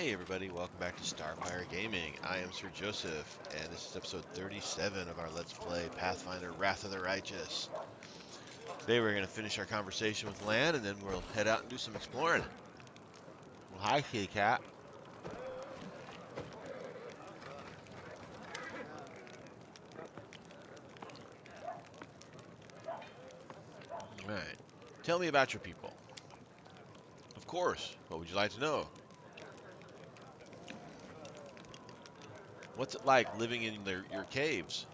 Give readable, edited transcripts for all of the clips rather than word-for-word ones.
Hey everybody, welcome back to Starfyre Gaming. I am Sir Joseph, and this is episode 37 of our Let's Play Pathfinder Wrath of the Righteous. Today we're going to finish our conversation with Lan, and then we'll head out and do some exploring. Well, hi, kitty cat. Alright, tell me about your people. Of course, what would you like to know? What's it like living in your caves?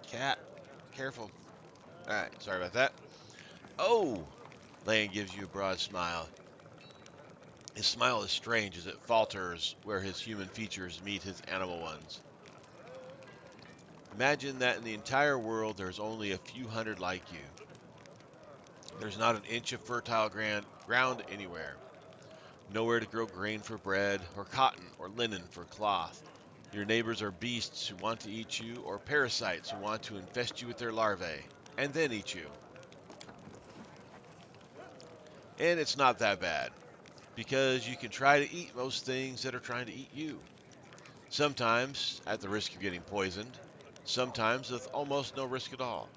Cat, careful. Alright, sorry about that. Oh! Lan gives you a broad smile. His smile is strange as it falters where his human features meet his animal ones. Imagine that in the entire world there's only a few hundred like you. There's not an inch of fertile ground anywhere. Nowhere to grow grain for bread, or cotton, or linen for cloth. Your neighbors are beasts who want to eat you, or parasites who want to infest you with their larvae, and then eat you. And it's not that bad, because you can try to eat most things that are trying to eat you. Sometimes at the risk of getting poisoned, sometimes with almost no risk at all.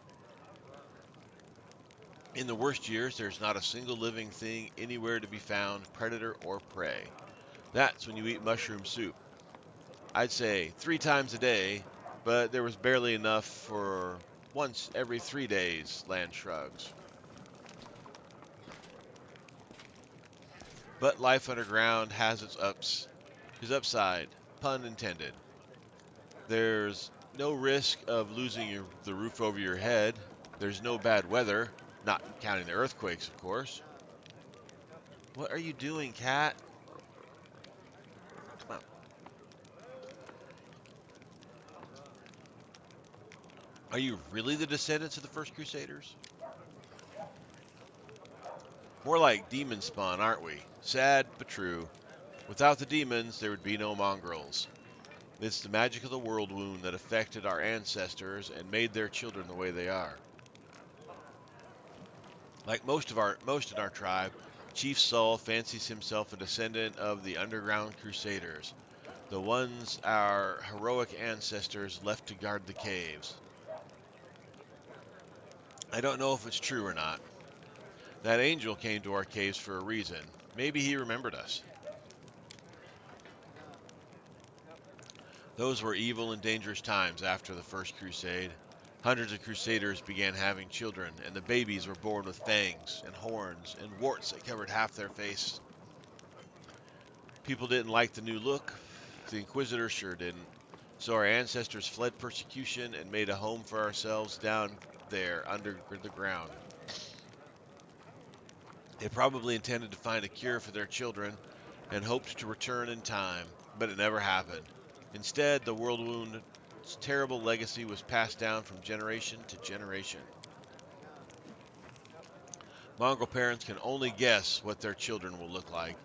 In the worst years, there's not a single living thing anywhere to be found, predator or prey. That's when you eat mushroom soup. I'd say 3 times a day, but there was barely enough for once every 3 days, Land shrugs. But life underground has its his upside, pun intended. There's no risk of losing the roof over your head. There's no bad weather, not counting the earthquakes, of course. What are you doing, cat? Come on. Are you really the descendants of the first Crusaders? More like demon spawn, aren't we? Sad, but true. Without the demons, there would be no mongrels. It's the magic of the world wound that affected our ancestors and made their children the way they are. Like most in our tribe, Chief Saul fancies himself a descendant of the underground crusaders, the ones our heroic ancestors left to guard the caves. I don't know if it's true or not. That angel came to our caves for a reason. Maybe he remembered us. Those were evil and dangerous times after the First Crusade. Hundreds of crusaders began having children, and the babies were born with fangs and horns and warts that covered half their face. People didn't like the new look. The Inquisitors sure didn't. So our ancestors fled persecution and made a home for ourselves down there under the ground. They probably intended to find a cure for their children and hoped to return in time, but it never happened. Instead, the World Wound's terrible legacy was passed down from generation to generation. Mongrel parents can only guess what their children will look like.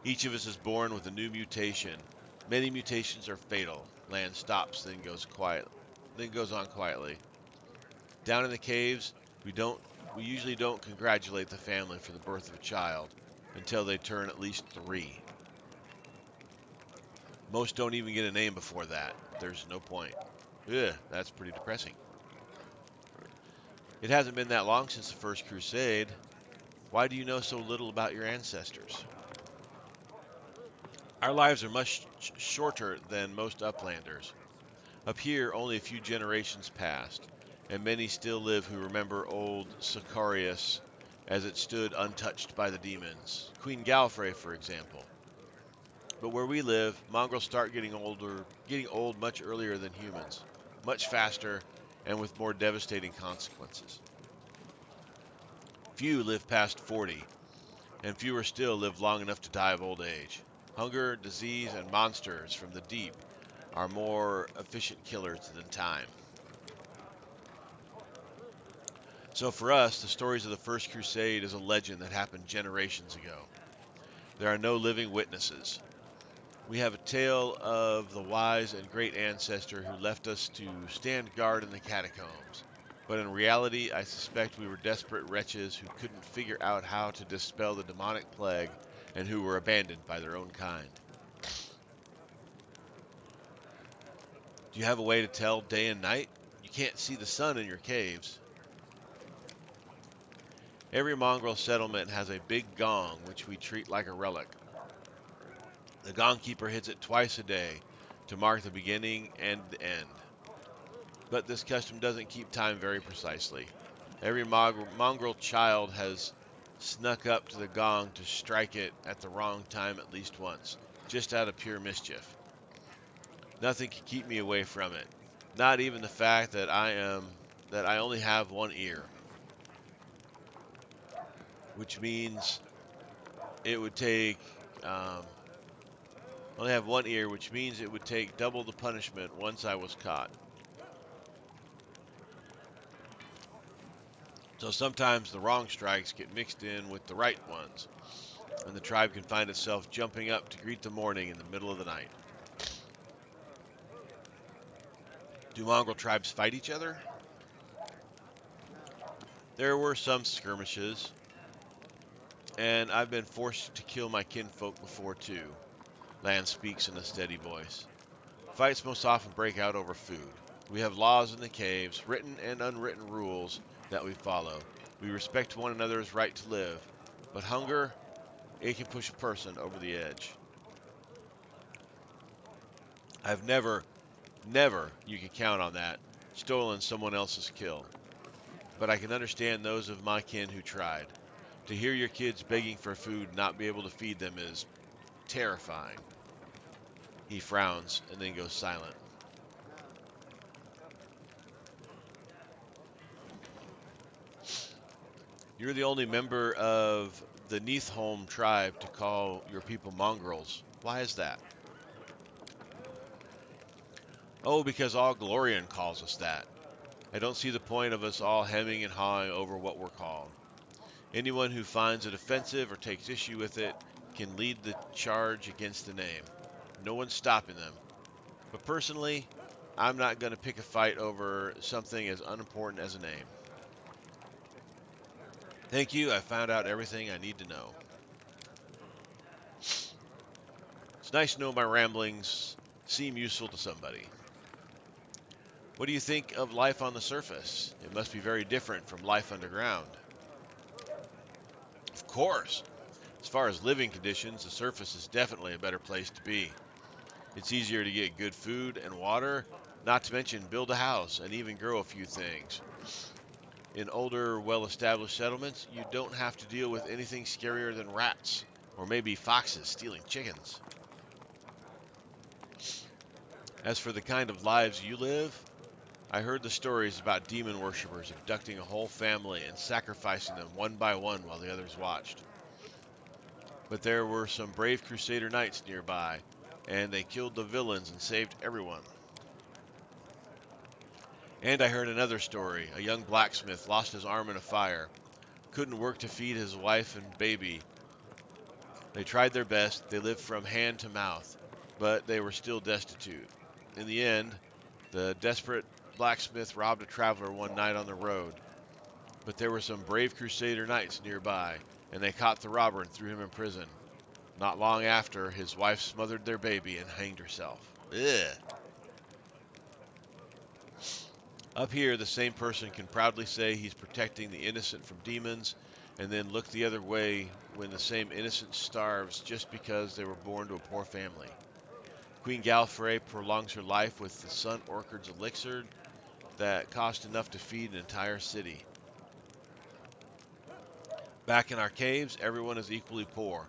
Each of us is born with a new mutation. Many mutations are fatal. Land stops, then goes on quietly. Down in the caves, we usually don't congratulate the family for the birth of a child until they turn at least 3. Most don't even get a name before that. There's no point. Ugh, that's pretty depressing. It hasn't been that long since the First Crusade. Why do you know so little about your ancestors? Our lives are much shorter than most uplanders. Up here, only a few generations passed, and many still live who remember old Sicarius as it stood untouched by the demons. Queen Galfrey, for example. But where we live, mongrels start getting old much earlier than humans, much faster, and with more devastating consequences. Few live past 40, and fewer still live long enough to die of old age. Hunger, disease, and monsters from the deep are more efficient killers than time. So for us, the stories of the First Crusade is a legend that happened generations ago. There are no living witnesses. We have a tale of the wise and great ancestor who left us to stand guard in the catacombs. But in reality, I suspect we were desperate wretches who couldn't figure out how to dispel the demonic plague and who were abandoned by their own kind. Do you have a way to tell day and night? You can't see the sun in your caves. Every mongrel settlement has a big gong, which we treat like a relic. The gong keeper hits it twice a day to mark the beginning and the end. But this custom doesn't keep time very precisely. Every mongrel child has snuck up to the gong to strike it at the wrong time at least once, just out of pure mischief. Nothing can keep me away from it. Not even the fact that I only have one ear, which means it would take um, only have one ear, which means it would take double the punishment once I was caught. So sometimes the wrong strikes get mixed in with the right ones, and the tribe can find itself jumping up to greet the morning in the middle of the night. Do mongrel tribes fight each other? There were some skirmishes, and I've been forced to kill my kinfolk before too. Lan speaks in a steady voice. Fights most often break out over food. We have laws in the caves, written and unwritten rules that we follow. We respect one another's right to live, but hunger, it can push a person over the edge. I've never, you can count on that, stolen someone else's kill. But I can understand those of my kin who tried. To hear your kids begging for food and not be able to feed them is terrifying. He frowns and then goes silent. You're the only member of the Neathholm tribe to call your people mongrels. Why is that? Oh, because all Glorian calls us that. I don't see the point of us all hemming and hawing over what we're called. Anyone who finds it offensive or takes issue with it can lead the charge against the name. No one's stopping them. But personally, I'm not going to pick a fight over something as unimportant as a name. Thank you, I found out everything I need to know. It's nice to know my ramblings seem useful to somebody. What do you think of life on the surface? It must be very different from life underground. Of course. As far as living conditions, the surface is definitely a better place to be. It's easier to get good food and water, not to mention build a house and even grow a few things. In older, well-established settlements, you don't have to deal with anything scarier than rats, or maybe foxes stealing chickens. As for the kind of lives you live, I heard the stories about demon worshippers abducting a whole family and sacrificing them one by one while the others watched. But there were some brave Crusader knights nearby, and they killed the villains and saved everyone. And I heard another story. A young blacksmith lost his arm in a fire, couldn't work to feed his wife and baby. They tried their best, they lived from hand to mouth, but they were still destitute. In the end, the desperate blacksmith robbed a traveler one night on the road. But there were some brave Crusader knights nearby, and they caught the robber and threw him in prison. Not long after, his wife smothered their baby and hanged herself. Ugh. Up here, the same person can proudly say he's protecting the innocent from demons, and then look the other way when the same innocent starves just because they were born to a poor family. Queen Galfrey prolongs her life with the Sun Orchard's elixir that cost enough to feed an entire city. Back in our caves, everyone is equally poor,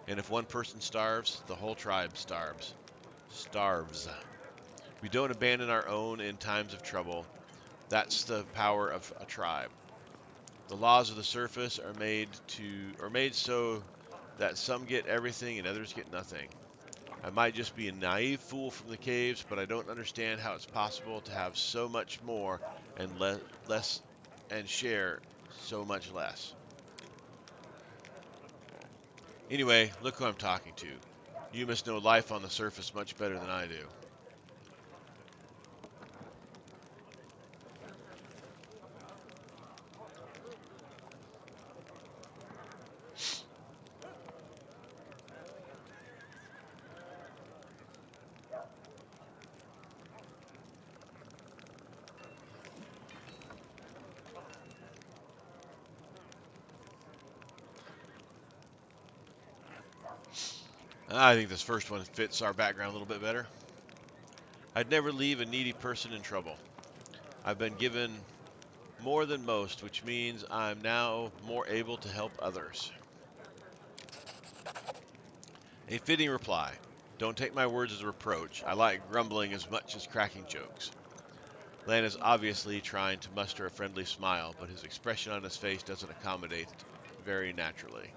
and if one person starves, the whole tribe starves. Starves. We don't abandon our own in times of trouble. That's the power of a tribe. The laws of the surface are made so that some get everything and others get nothing. I might just be a naive fool from the caves, but I don't understand how it's possible to have so much more and less and share so much less. Anyway, look who I'm talking to. You must know life on the surface much better than I do. I think this first one fits our background a little bit better. I'd never leave a needy person in trouble. I've been given more than most, which means I'm now more able to help others. A fitting reply. Don't take my words as a reproach. I like grumbling as much as cracking jokes. Lan is obviously trying to muster a friendly smile, but his expression on his face doesn't accommodate it very naturally.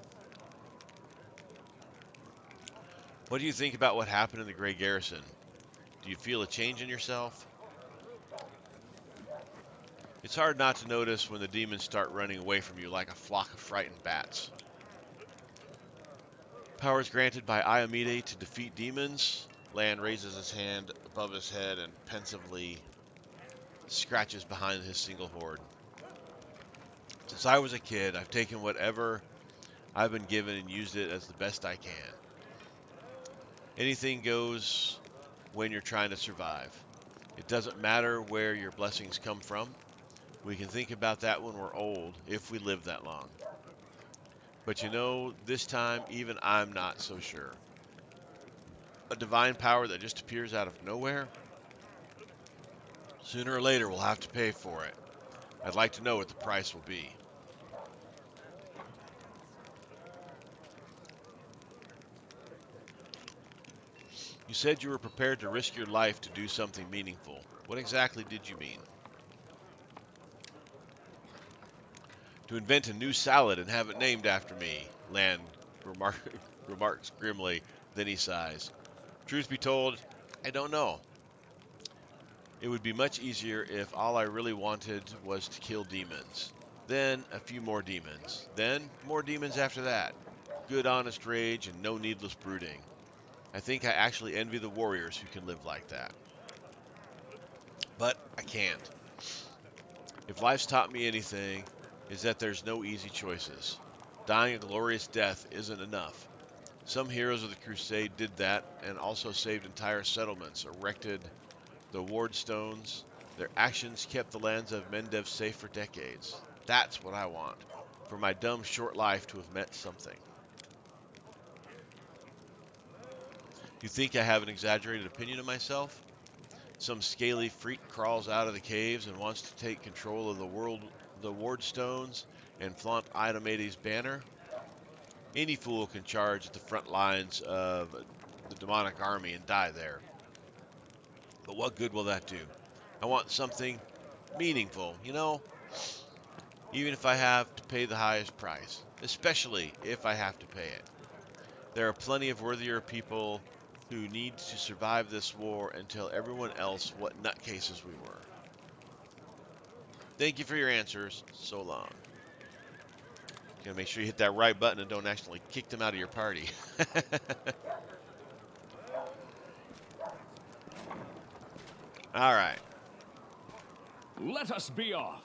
What do you think about what happened in the Grey Garrison? Do you feel a change in yourself? It's hard not to notice when the demons start running away from you like a flock of frightened bats. Powers granted by Iamide to defeat demons. Lan raises his hand above his head and pensively scratches behind his single horde. Since I was a kid, I've taken whatever I've been given and used it as the best I can. Anything goes when you're trying to survive. It doesn't matter where your blessings come from. We can think about that when we're old, if we live that long. But you know, this time, even I'm not so sure. A divine power that just appears out of nowhere? Sooner or later, we'll have to pay for it. I'd like to know what the price will be. You said you were prepared to risk your life to do something meaningful. What exactly did you mean? To invent a new salad and have it named after me, Land remarks grimly. Then he sighs. Truth be told, I don't know. It would be much easier if all I really wanted was to kill demons. Then a few more demons. Then more demons after that. Good honest rage and no needless brooding. I think I actually envy the warriors who can live like that. But I can't. If life's taught me anything, is that there's no easy choices. Dying a glorious death isn't enough. Some heroes of the crusade did that and also saved entire settlements, erected the ward stones. Their actions kept the lands of Mendev safe for decades. That's what I want. For my dumb short life to have meant something. You think I have an exaggerated opinion of myself? Some scaly freak crawls out of the caves and wants to take control of the ward stones, and flaunt Idamedes' banner? Any fool can charge at the front lines of the demonic army and die there. But what good will that do? I want something meaningful, even if I have to pay the highest price, especially if I have to pay it. There are plenty of worthier people who need to survive this war and tell everyone else what nutcases we were. Thank you for your answers. So long. Gotta make sure you hit that right button and don't accidentally kick them out of your party. All right. Let us be off.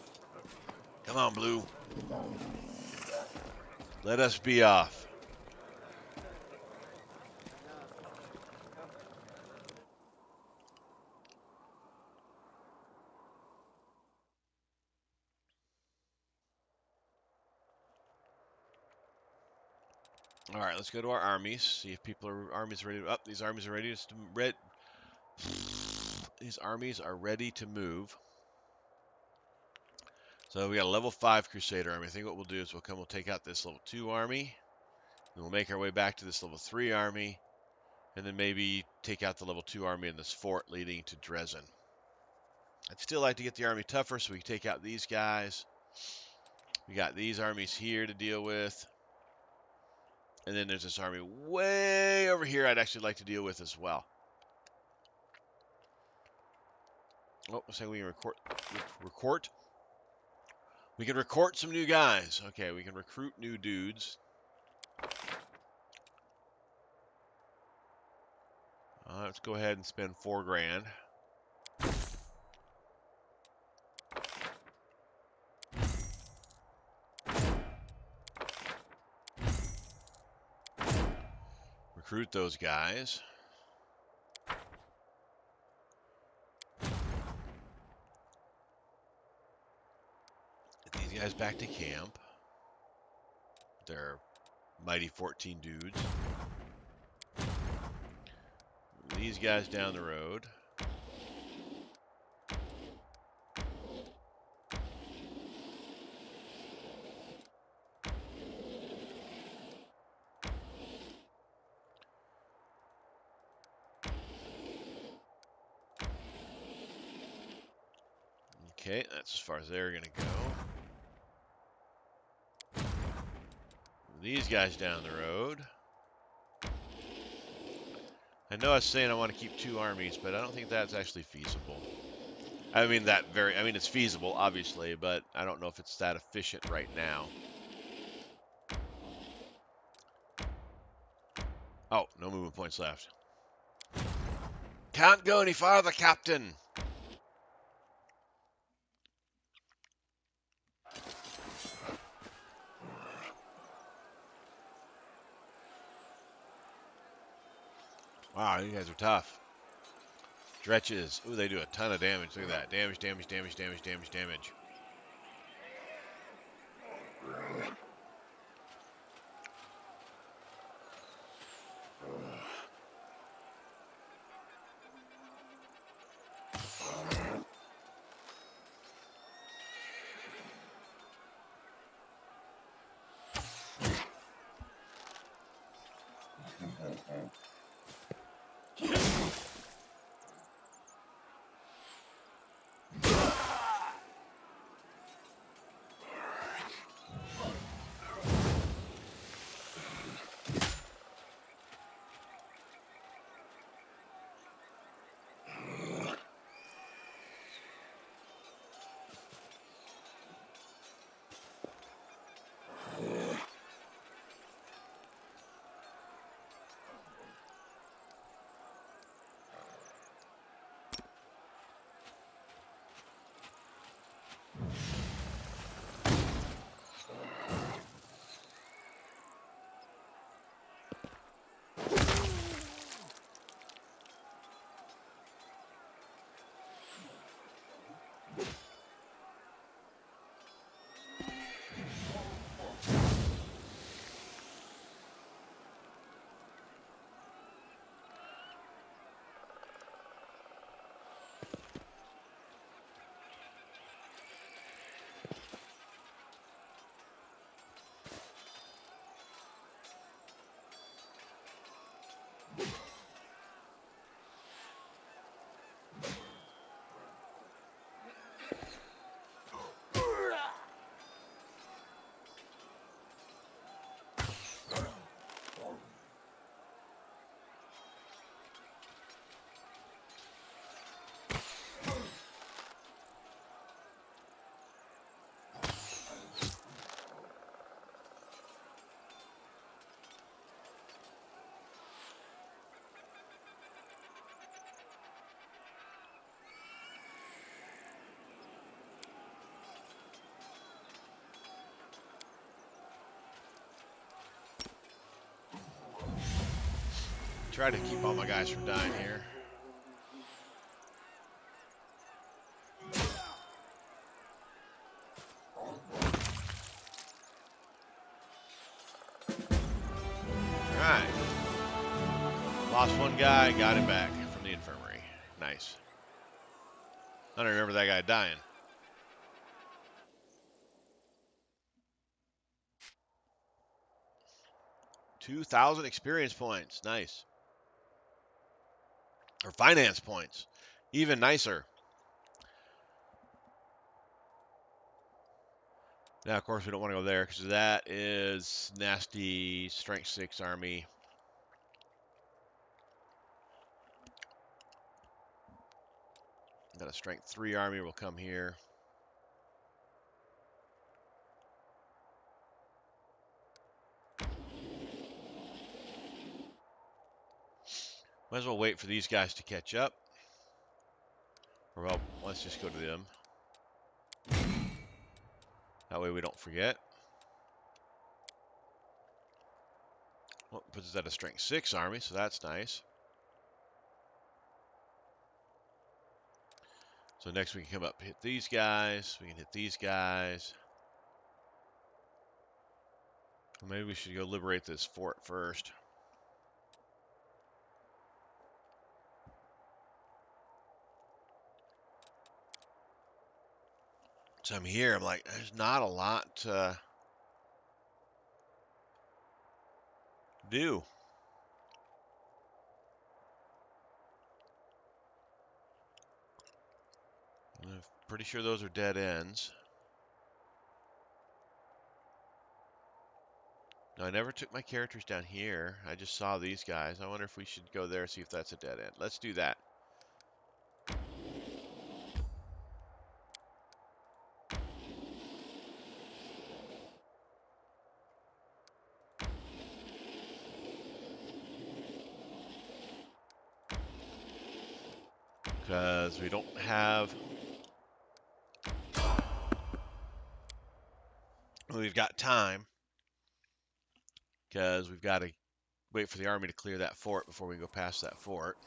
Come on, Blue. Let us be off. All right, let's go to our armies. See if armies are ready. Up, these armies are ready to These armies are ready to move. So we got a level 5 Crusader army. I think what we'll do is we'll take out this level 2 army. Then we'll make our way back to this level 3 army. And then maybe take out the level 2 army in this fort leading to Dresden. I'd still like to get the army tougher so we can take out these guys. We got these armies here to deal with. And then there's this army way over here I'd actually like to deal with as well. Oh, I'm saying we can record. We can recruit some new guys. Okay, we can recruit new dudes. Let's go ahead and spend 4 grand. Recruit those guys. Get these guys back to camp. They're mighty 14 dudes. These guys down the road. Okay, that's as far as they're going to go. These guys down the road. I know I was saying I want to keep 2 armies, but I don't think that's actually feasible. I mean, it's feasible, obviously, but I don't know if it's that efficient right now. Oh, no movement points left. Can't go any farther, Captain. Wow, you guys are tough. Dretches. Ooh, they do a ton of damage. Look at that. Damage, damage, damage, damage, damage, damage. Try to keep all my guys from dying here. Alright. Lost 1 guy, got him back from the infirmary. Nice. I don't remember that guy dying. 2,000 experience points. Nice. Or finance points. Even nicer. Now, of course, we don't want to go there because that is nasty strength 6 army. Got a strength 3 army will come here. Might as well wait for these guys to catch up. Or, well, let's just go to them. That way we don't forget. Well, puts us at a strength 6 army, so that's nice. So next we can come up, hit these guys. We can hit these guys. Well, maybe we should go liberate this fort first. So I'm here. I'm like, there's not a lot to do. I'm pretty sure those are dead ends. No, I never took my characters down here. I just saw these guys. I wonder if we should go there, see if that's a dead end. Let's do that. Because we don't have... We've got time. Because we've got to wait for the army to clear that fort before we go past that fort.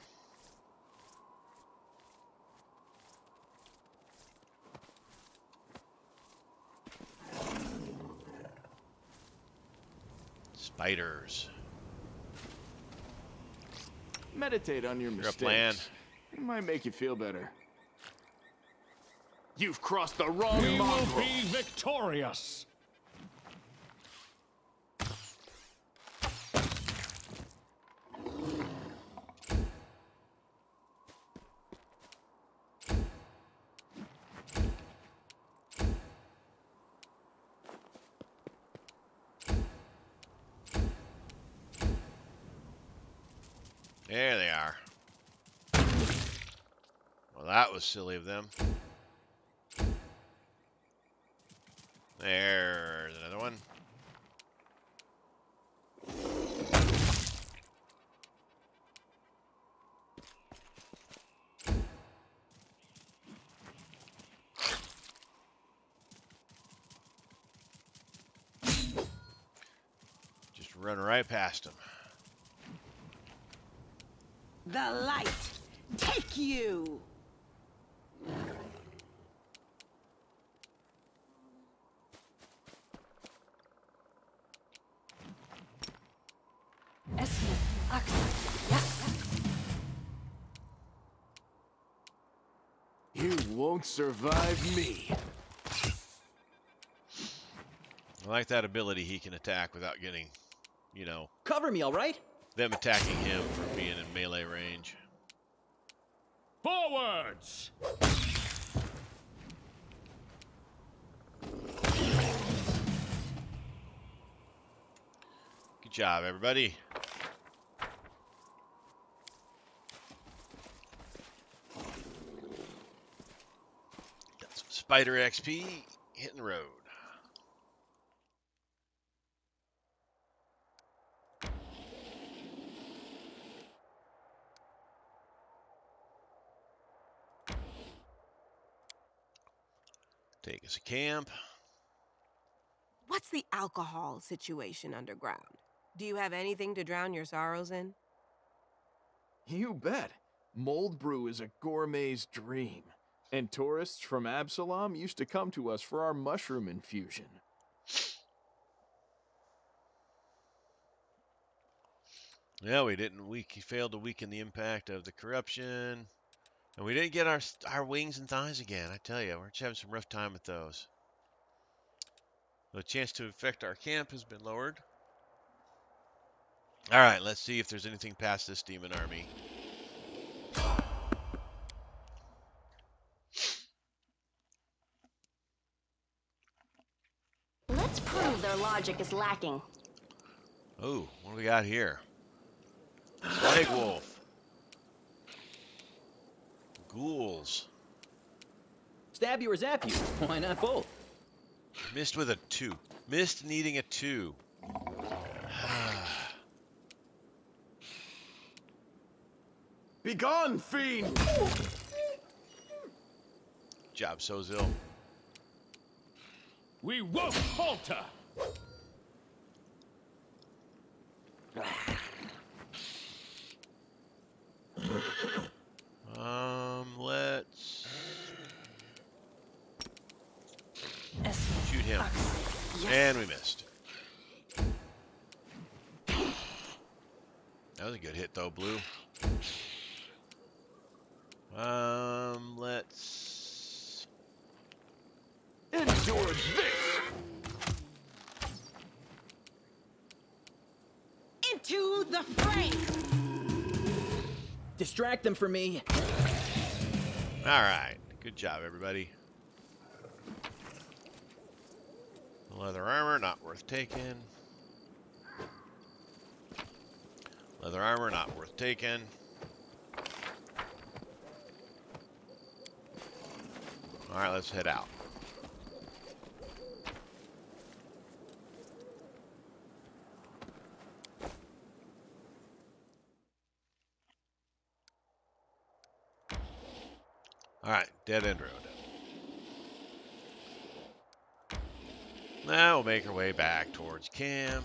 Spiders. Meditate on your Your mistakes. plan. It might make you feel better. You've crossed the wrong We will mongrel. be victorious. There they are. Well, that was silly of them. There's another one. Just run right past them. The light, take you! You won't survive me. I like that ability. He can attack without getting, you know, Cover me, all right? them attacking him for being in melee range. Forwards! Good job, everybody. Got some spider XP hitting the road. Take us a camp. What's the alcohol situation underground? Do you have anything to drown your sorrows in? You bet. Mold brew is a gourmet's dream. And tourists from Absalom used to come to us for our mushroom infusion. Yeah, we didn't. We failed to weaken the impact of the corruption, and we didn't get our wings and thighs again. I tell you, we're just having some rough time with those. The chance to infect our camp has been lowered. All right, let's see if there's anything past this demon army. Let's prove their logic is lacking. Oh, what do we got here? Plague wolf. Ghouls. Stab you or zap you. Why not both? Missed with a 2. Missed needing a 2. Begone, fiend! Good job, Sozil. We won't falter! Let's shoot him. And we missed. That was a good hit though, Blue. Let's Endure this! Into the fray! Distract them for me. Alright. Good job, everybody. Leather armor, not worth taking. Leather armor, not worth taking. Alright, let's head out. Alright, dead end road. Now we'll make our way back towards camp.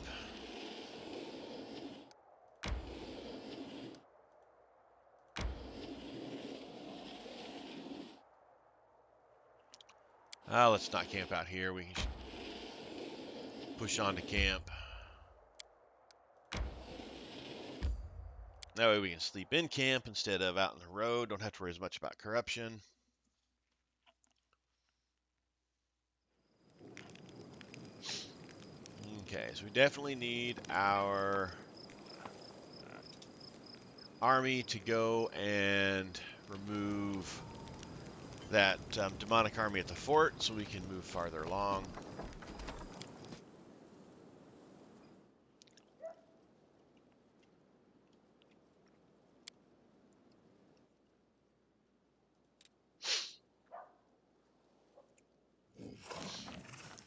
Let's not camp out here. We can push on to camp. That way we can sleep in camp instead of out on the road. Don't have to worry as much about corruption. Okay, so we definitely need our army to go and remove that demonic army at the fort so we can move farther along.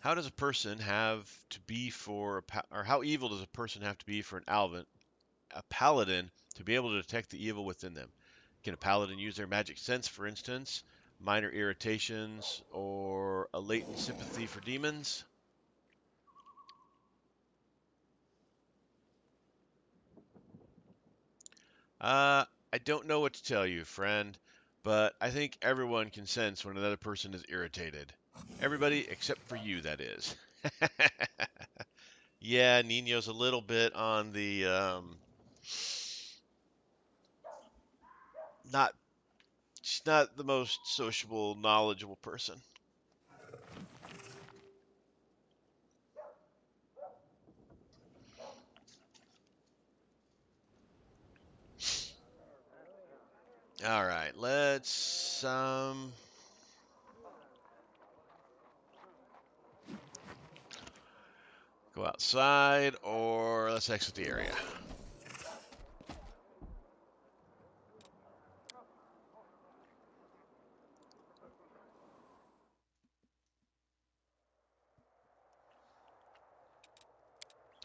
How does a person have to be for, or how evil does a person have to be for a paladin to be able to detect the evil within them? Can a paladin use their magic sense, for instance, minor irritations, or a latent sympathy for demons? I don't know what to tell you, friend, but I think everyone can sense when another person is irritated. Everybody except for you, that is. Yeah, Nino's a little bit on the not she's not the most sociable, knowledgeable person. All right, let's go outside or let's exit the area.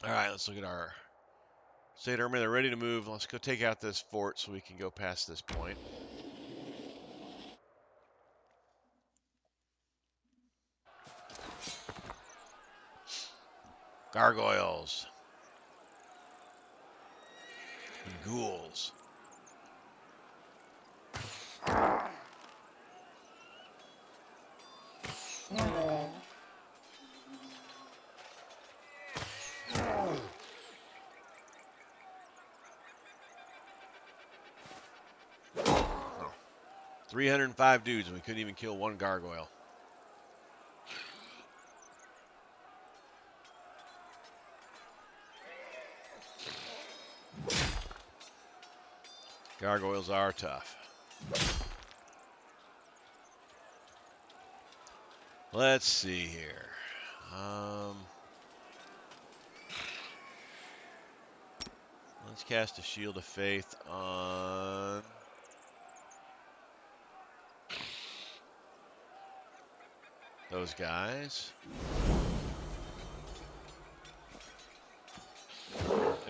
All right, let's look at our state army. They're ready to move. Let's go take out this fort so we can go past this point. Gargoyles and ghouls. Oh, 305 dudes and we couldn't even kill one gargoyle. Gargoyles are tough. Let's see here. Let's cast a Shield of Faith on those guys.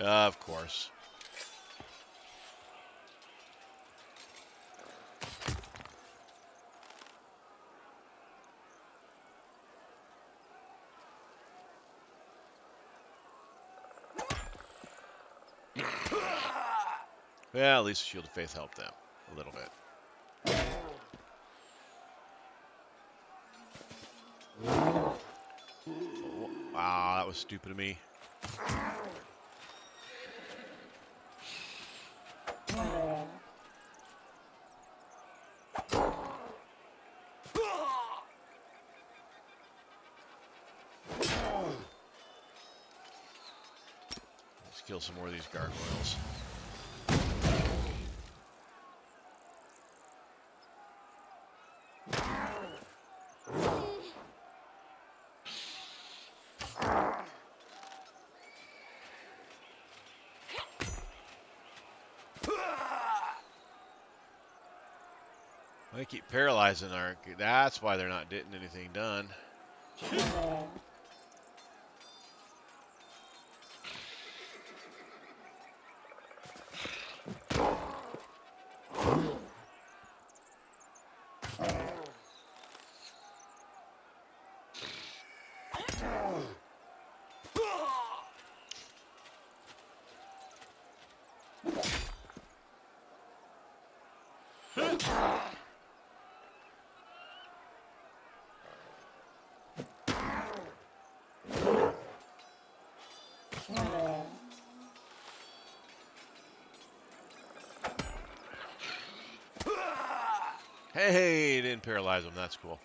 Of course. Well, at least Shield of Faith helped them a little bit. Wow, that was stupid of me. kill some more of these gargoyles. They keep paralyzing our. That's why they're not getting anything done. Hey, didn't paralyze them. That's cool.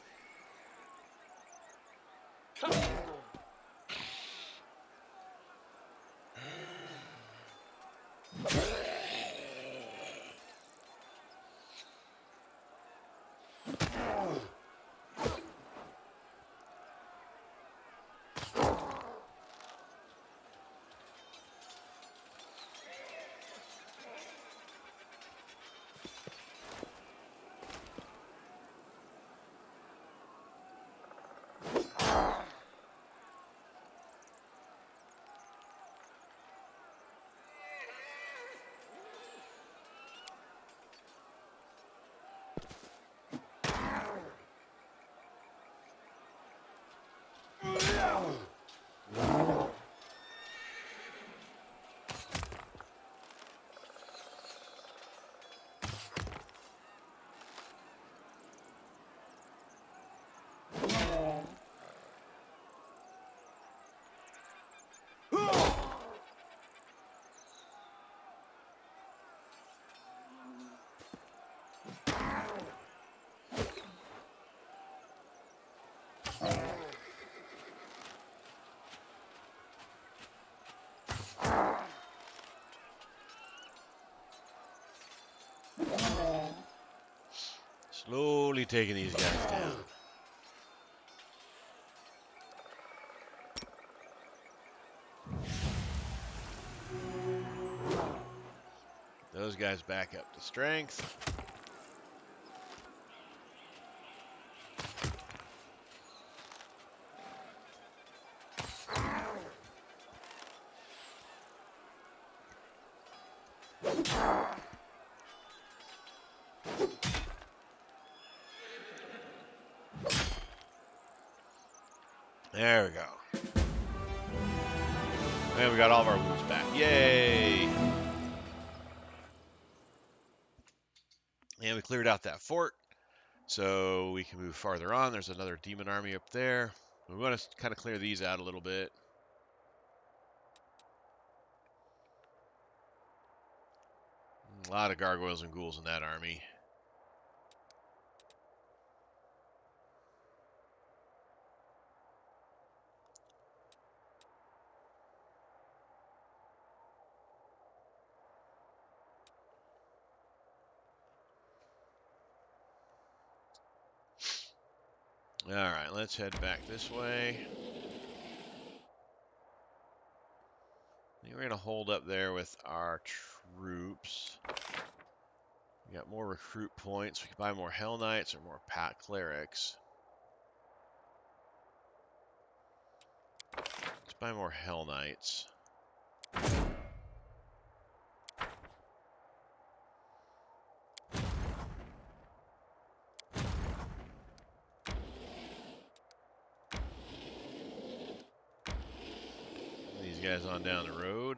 Slowly taking these guys down. Those guys back up to strength. There we go. And we got all of our wounds back. Yay! And we cleared out that fort, so we can move farther on. There's another demon army up there. We want to kind of clear these out a little bit. A lot of gargoyles and ghouls in that army. Alright, let's head back this way. I think we're going to hold up there with our troops. We got more recruit points. We can buy more Hell Knights or more Pack Clerics. Let's buy more Hell Knights. These guys on down the road.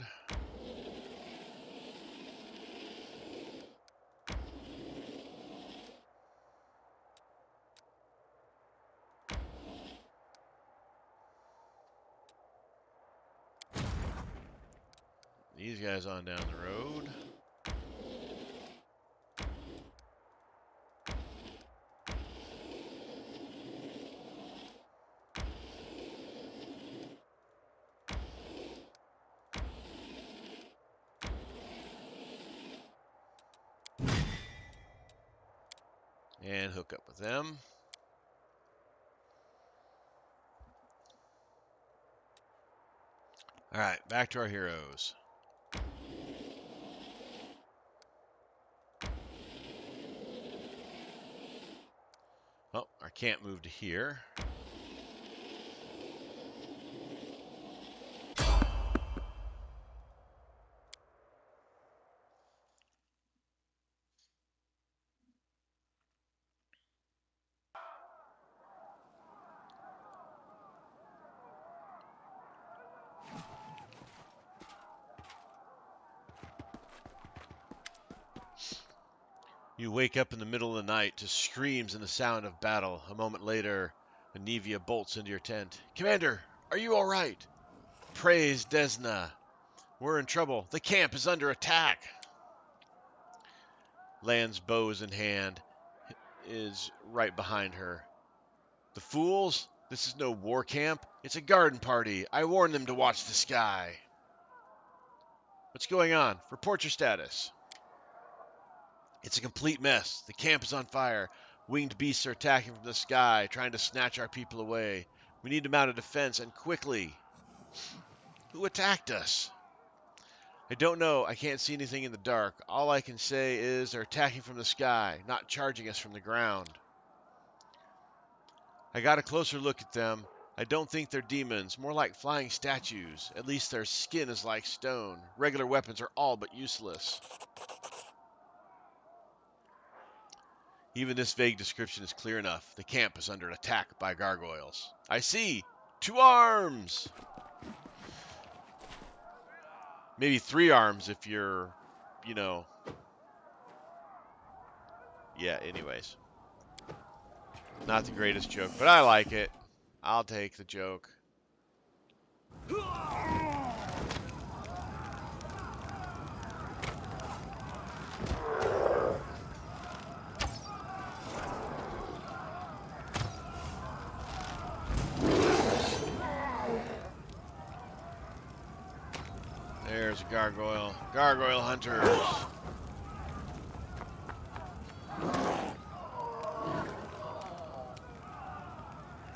These guys on down the road. and hook up with them. All right, back to our heroes. Oh, I can't move to here. You wake up in the middle of the night to screams and the sound of battle. A moment later, Anivia bolts into your tent. Commander, are you all right? Praise Desna. We're in trouble. The camp is under attack. Lan's bows in hand is right behind her. The fools? This is no war camp. It's a garden party. I warned them to watch the sky. What's going on? Report your status. It's a complete mess. The camp is on fire. Winged beasts are attacking from the sky, trying to snatch our people away. We need to mount a defense, and quickly. Who attacked us? I don't know. I can't see anything in the dark. All I can say is they're attacking from the sky, not charging us from the ground. I got a closer look at them. I don't think they're demons, more like flying statues. At least their skin is like stone. Regular weapons are all but useless. Even this vague description is clear enough. The camp is under attack by gargoyles. I see! 2 arms! Maybe 3 arms if you're, you know. Yeah, anyways. Not the greatest joke, but I like it. I'll take the joke. There's a gargoyle. Gargoyle hunters.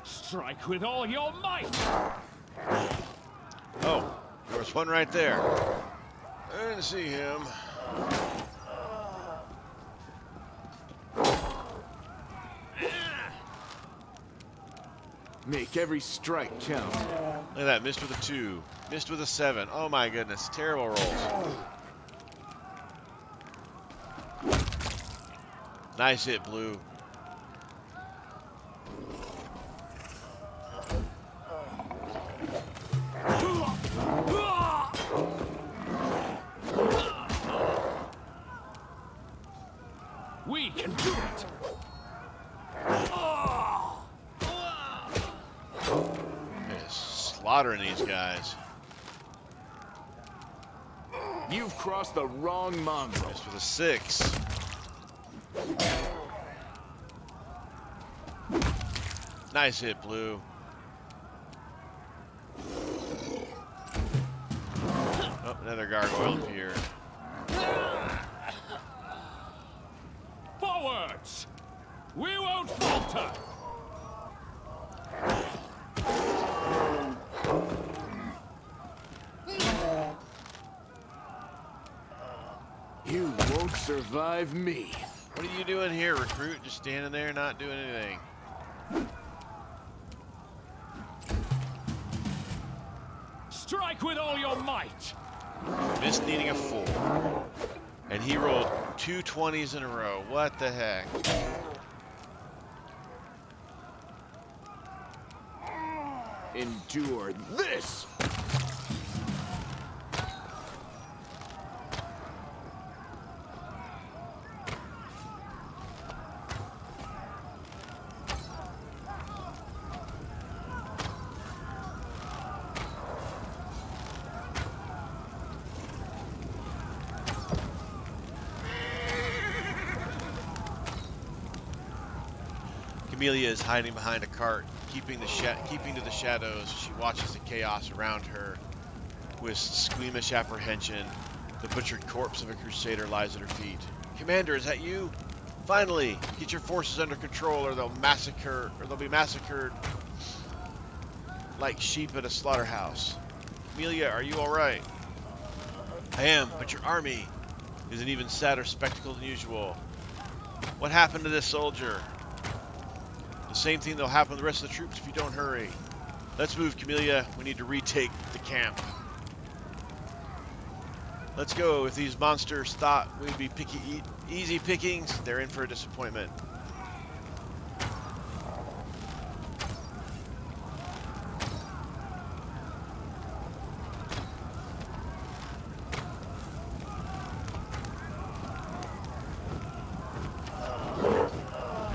Strike with all your might! Oh, there was one right there. I didn't see him. Make every strike count. Look at that, missed with a 2. Missed with a 7. Oh my goodness, terrible rolls. Nice hit, Blue. We can do it! Just slaughtering these guys. You've crossed the wrong mongrel. Missed with a 6. Nice hit, Blue. Oh, another gargoyle appeared. Forwards! We won't falter! You won't survive me. What are you doing here, recruit? Just standing there, not doing anything. Strike with all your might! Missed needing a 4. And he rolled 2 20s in a row. What the heck? Endure this! Amelia is hiding behind a cart, keeping to the shadows. She watches the chaos around her with squeamish apprehension. The butchered corpse of a crusader lies at her feet. Commander, is that you? Finally, get your forces under control or they'll be massacred like sheep at a slaughterhouse. Amelia, are you alright? I am, but your army is an even sadder spectacle than usual. What happened to this soldier? The same thing that'll happen to the rest of the troops if you don't hurry. Let's move, Camellia. We need to retake the camp. Let's go. If these monsters thought we'd be easy pickings, they're in for a disappointment.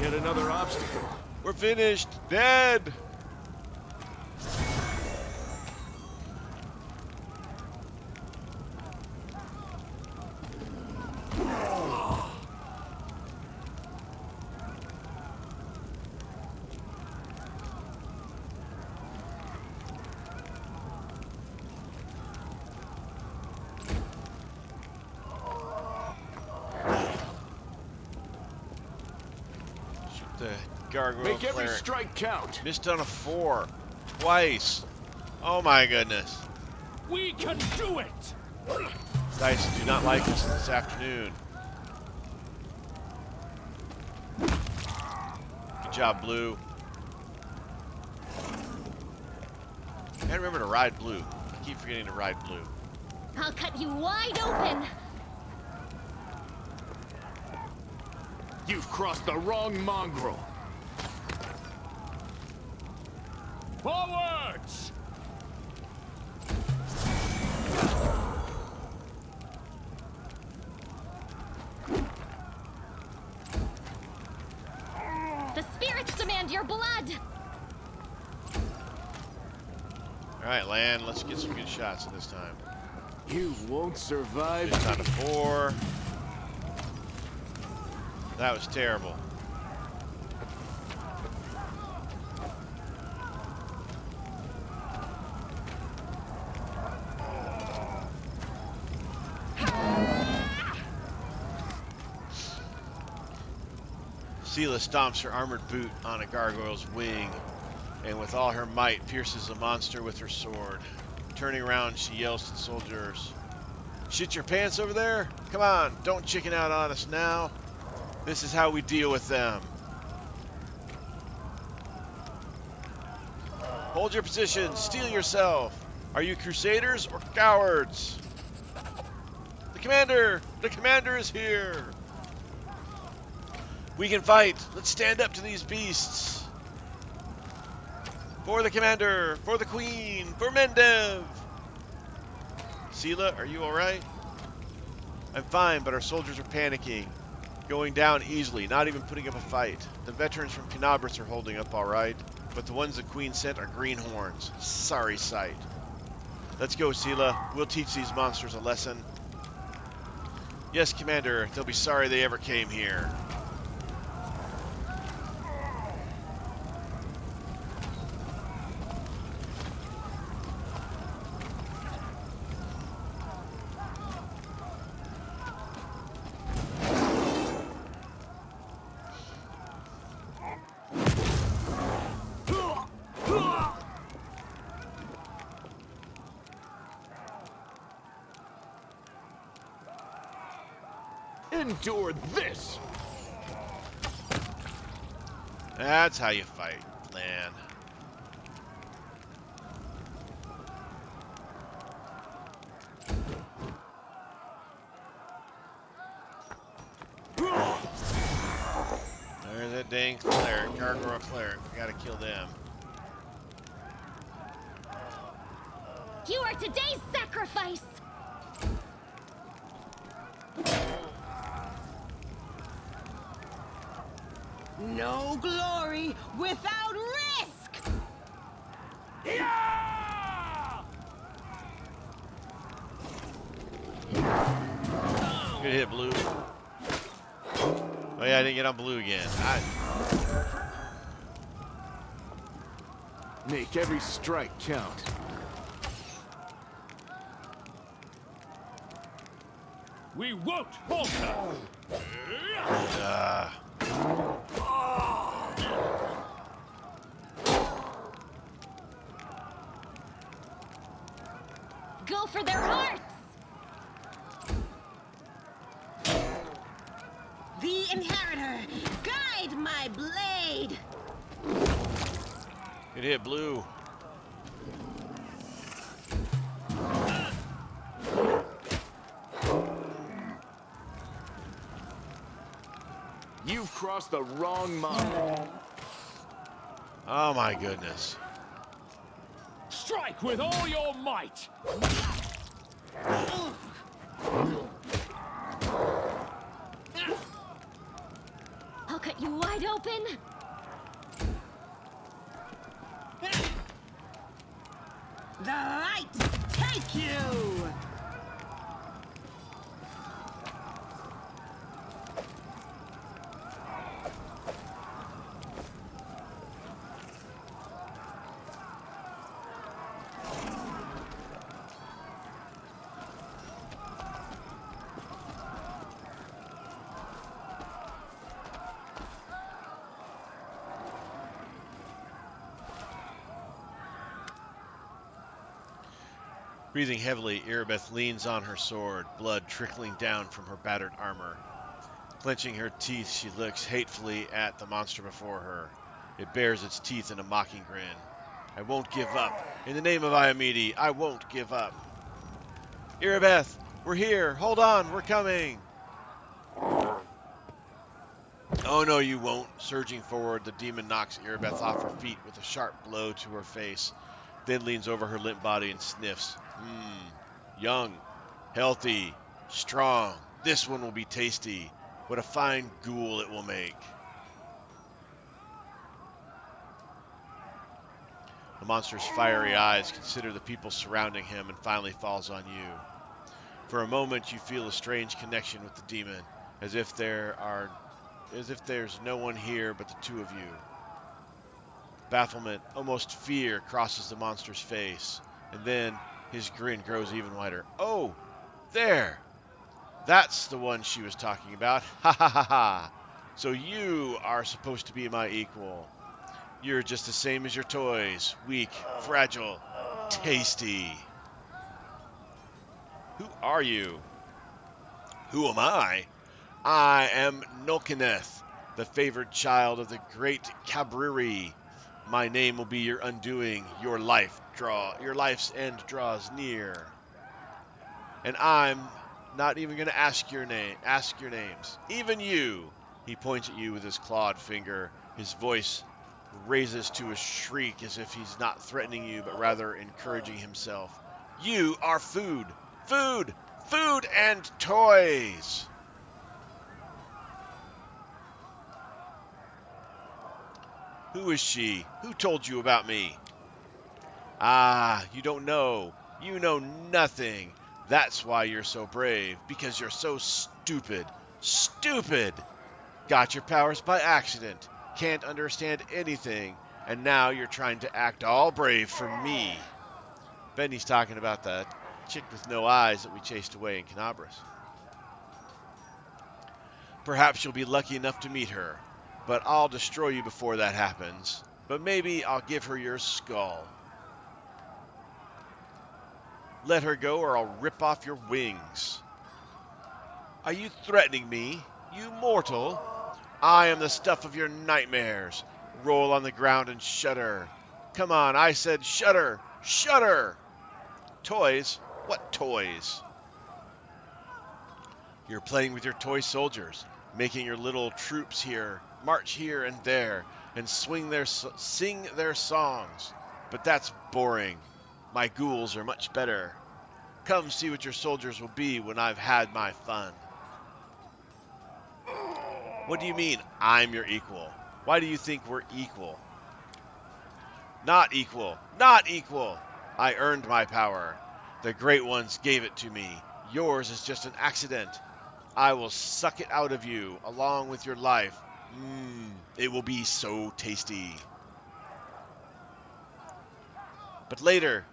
Yet another obstacle. We're finished. Dead. The gargoyle Make every cleric. strike count. Missed on a 4. Twice. Oh my goodness. We can do it! Dice do not like us this afternoon. Good job, Blue. I gotta remember to ride Blue. I keep forgetting to ride Blue. I'll cut you wide open. You've crossed the wrong mongrel. Forwards! The spirits demand your blood. Alright, land. Let's get some good shots this time. You won't survive. Missed on a 4. That was terrible. Sela stomps her armored boot on a gargoyle's wing, and with all her might pierces the monster with her sword. Turning around, she yells to the soldiers, "Shit your pants over there? Come on, don't chicken out on us now. This is how we deal with them. Hold your position, steel yourself. Are you crusaders or cowards? The commander is here. We can fight. Let's stand up to these beasts. For the commander, for the queen, for Mendev." Sela, are you alright? I'm fine, but our soldiers are panicking. Going down easily, not even putting up a fight. The veterans from Canabras are holding up alright, but the ones the queen sent are greenhorns. Sorry sight. Let's go, Sela. We'll teach these monsters a lesson. Yes, Commander. They'll be sorry they ever came here. Endure this. That's how you fight, Lan. There's that dang cleric, gargoyle cleric. We gotta kill them. You are today's sacrifice. No glory without risk! Yeah! Good hit, Blue. Oh yeah, I didn't get on Blue again. Make every strike count. We won't falter! Ah. Go for their hearts! The Inheritor, guide my blade! It hit blue. You've crossed the wrong mob. Oh my goodness. Strike with all your might! I'll cut you wide open! The light take you! Breathing heavily, Erebeth leans on her sword, blood trickling down from her battered armor. Clenching her teeth, she looks hatefully at the monster before her. It bares its teeth in a mocking grin. I won't give up. In the name of Iamidi, I won't give up. Erebeth, we're here. Hold on, we're coming. Oh no, you won't. Surging forward, the demon knocks Erebeth off her feet with a sharp blow to her face, then leans over her limp body and sniffs. Young, healthy, strong. This one will be tasty. What a fine ghoul it will make. The monster's fiery eyes consider the people surrounding him and finally falls on you. For a moment you feel a strange connection with the demon, as if there's no one here but the two of you. Bafflement, almost fear, crosses the monster's face, and then his grin grows even wider. Oh, there! That's the one she was talking about. Ha ha ha ha! So you are supposed to be my equal. You're just the same as your toys. Weak, fragile, tasty. Who are you? Who am I? I am Nulkineth, the favored child of the great Cabriri. My name will be your undoing. Your life's end draws near. And I'm not even going to ask your names. Even you. He points at you with his clawed finger. His voice raises to a shriek as if he's not threatening you, but rather encouraging himself. You are food. Food! Food and toys! Who is she? Who told you about me? Ah, you don't know. You know nothing. That's why you're so brave, because you're so stupid. Stupid! Got your powers by accident. Can't understand anything. And now you're trying to act all brave for me. Benny's talking about the chick with no eyes that we chased away in Canabras. Perhaps you'll be lucky enough to meet her, but I'll destroy you before that happens. But maybe I'll give her your skull. Let her go or I'll rip off your wings. Are you threatening me, you mortal? I am the stuff of your nightmares. Roll on the ground and shudder. Come on, I said shudder! Shudder! Toys? What toys? You're playing with your toy soldiers, making your little troops here march here and there and sing their songs. But that's boring. My ghouls are much better. Come see what your soldiers will be when I've had my fun. What do you mean, I'm your equal? Why do you think we're equal? Not equal. Not equal. I earned my power. The great ones gave it to me. Yours is just an accident. I will suck it out of you, along with your life. It will be so tasty. But later,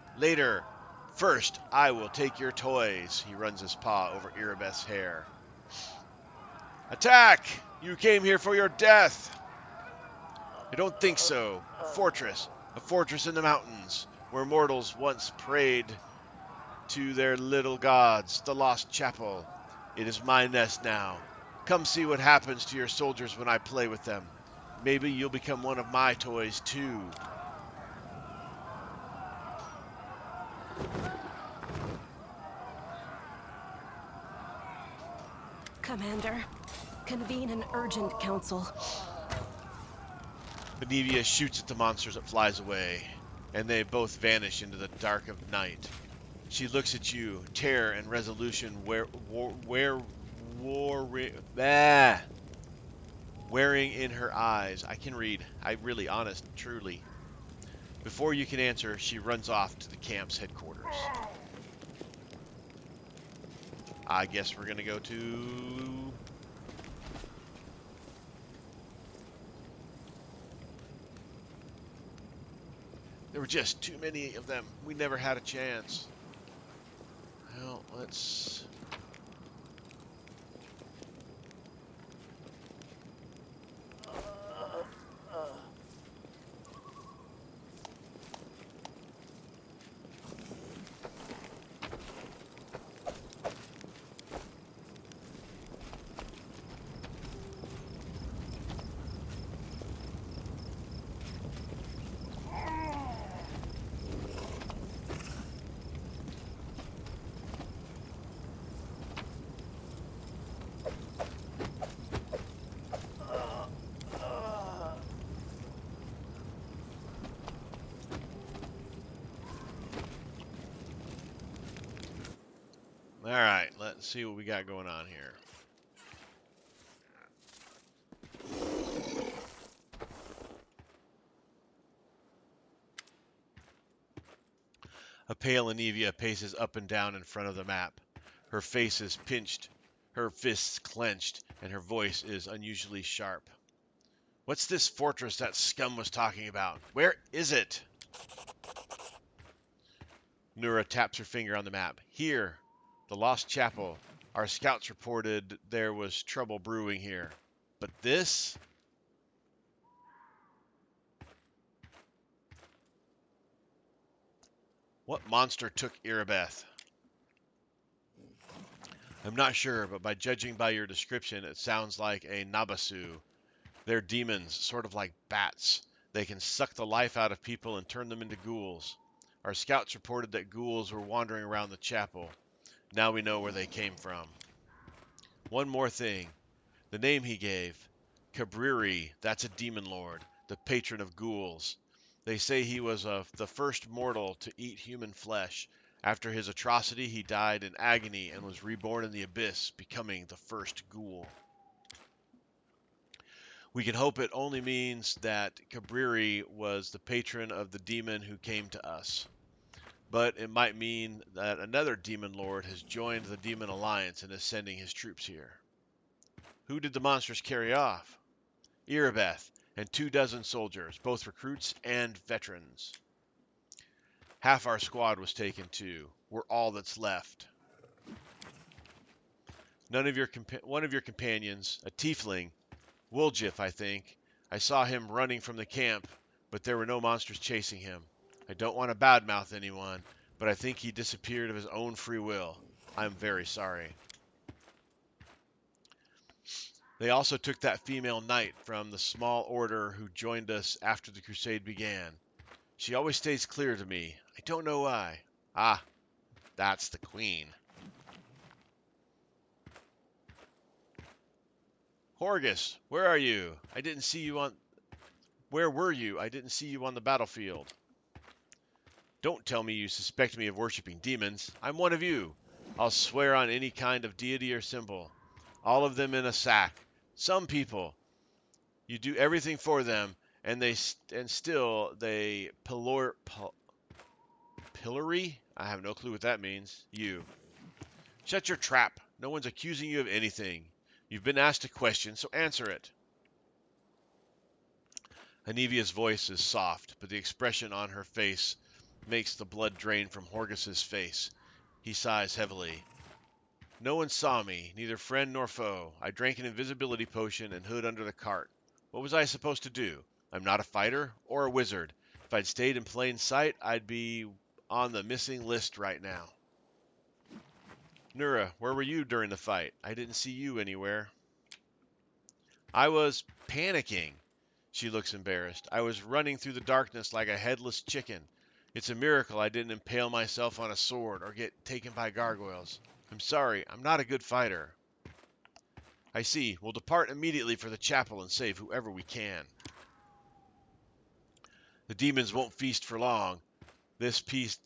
First, I will take your toys. He runs his paw over Erebeth's hair. Attack! You came here for your death. I don't think so. A fortress in the mountains, where mortals once prayed to their little gods, the lost chapel. It is my nest now. Come see what happens to your soldiers when I play with them. Maybe you'll become one of my toys too. Commander, convene an urgent council. Benevia shoots at the monster as it flies away, and they both vanish into the dark of night. She looks at you, terror and resolution wearing in her eyes. I can read. I really, honest, truly. Before you can answer, she runs off to the camp's headquarters. I guess we're going to go to... There were just too many of them. We never had a chance. Well, let's... All right, let's see what we got going on here. A pale Anivia paces up and down in front of the map. Her face is pinched, her fists clenched, and her voice is unusually sharp. What's this fortress that scum was talking about? Where is it? Nura taps her finger on the map. Here, the Lost Chapel. Our scouts reported there was trouble brewing here. But this? What monster took Erebeth? I'm not sure, but by judging by your description, it sounds like a Nabasu. They're demons, sort of like bats. They can suck the life out of people and turn them into ghouls. Our scouts reported that ghouls were wandering around the chapel. Now we know where they came from. One more thing. The name he gave. Cabriri, that's a demon lord, the patron of ghouls. They say he was the first mortal to eat human flesh. After his atrocity, he died in agony and was reborn in the abyss, becoming the first ghoul. We can hope it only means that Cabriri was the patron of the demon who came to us. But it might mean that another demon lord has joined the Demon Alliance and is sending his troops here. Who did the monsters carry off? Erebeth and 24 soldiers, both recruits and veterans. Half our squad was taken too. We're all that's left. One of your companions, a tiefling, Woljif, I think. I saw him running from the camp, but there were no monsters chasing him. I don't want to badmouth anyone, but I think he disappeared of his own free will. I'm very sorry. They also took that female knight from the small order who joined us after the crusade began. She always stays clear to me. I don't know why. Ah, that's the queen. Horgus, where are you? Where were you? I didn't see you on the battlefield. Don't tell me you suspect me of worshipping demons. I'm one of you. I'll swear on any kind of deity or symbol. All of them in a sack. Some people, you do everything for them, and still they pillory? I have no clue what that means. You. Shut your trap. No one's accusing you of anything. You've been asked a question, so answer it. Anivia's voice is soft, but the expression on her face makes the blood drain from Horgus's face. He sighs heavily. No one saw me, neither friend nor foe. I drank an invisibility potion and hid under the cart. What was I supposed to do? I'm not a fighter or a wizard. If I'd stayed in plain sight, I'd be on the missing list right now. Nura, where were you during the fight? I didn't see you anywhere. I was panicking. She looks embarrassed. I was running through the darkness like a headless chicken. It's a miracle I didn't impale myself on a sword or get taken by gargoyles. I'm sorry, I'm not a good fighter. I see. We'll depart immediately for the chapel and save whoever we can. The demons won't feast for long. This peace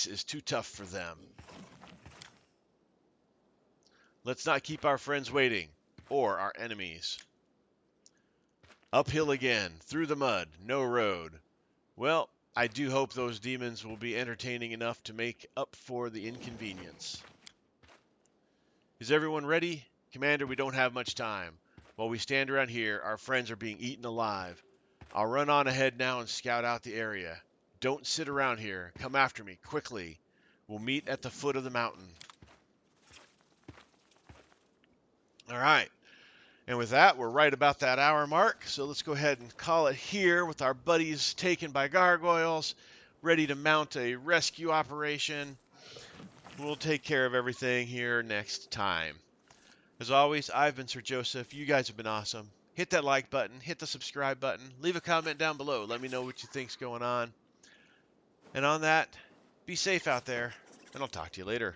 is too tough for them. Let's not keep our friends waiting, or our enemies. Uphill again, through the mud, no road. Well, I do hope those demons will be entertaining enough to make up for the inconvenience. Is everyone ready? Commander, we don't have much time. While we stand around here, our friends are being eaten alive. I'll run on ahead now and scout out the area. Don't sit around here. Come after me, quickly. We'll meet at the foot of the mountain. All right. And with that, we're right about that hour mark. So let's go ahead and call it here with our buddies taken by gargoyles, ready to mount a rescue operation. We'll take care of everything here next time. As always, I've been Sir Joseph. You guys have been awesome. Hit that like button. Hit the subscribe button. Leave a comment down below. Let me know what you think's going on. And on that, be safe out there, and I'll talk to you later.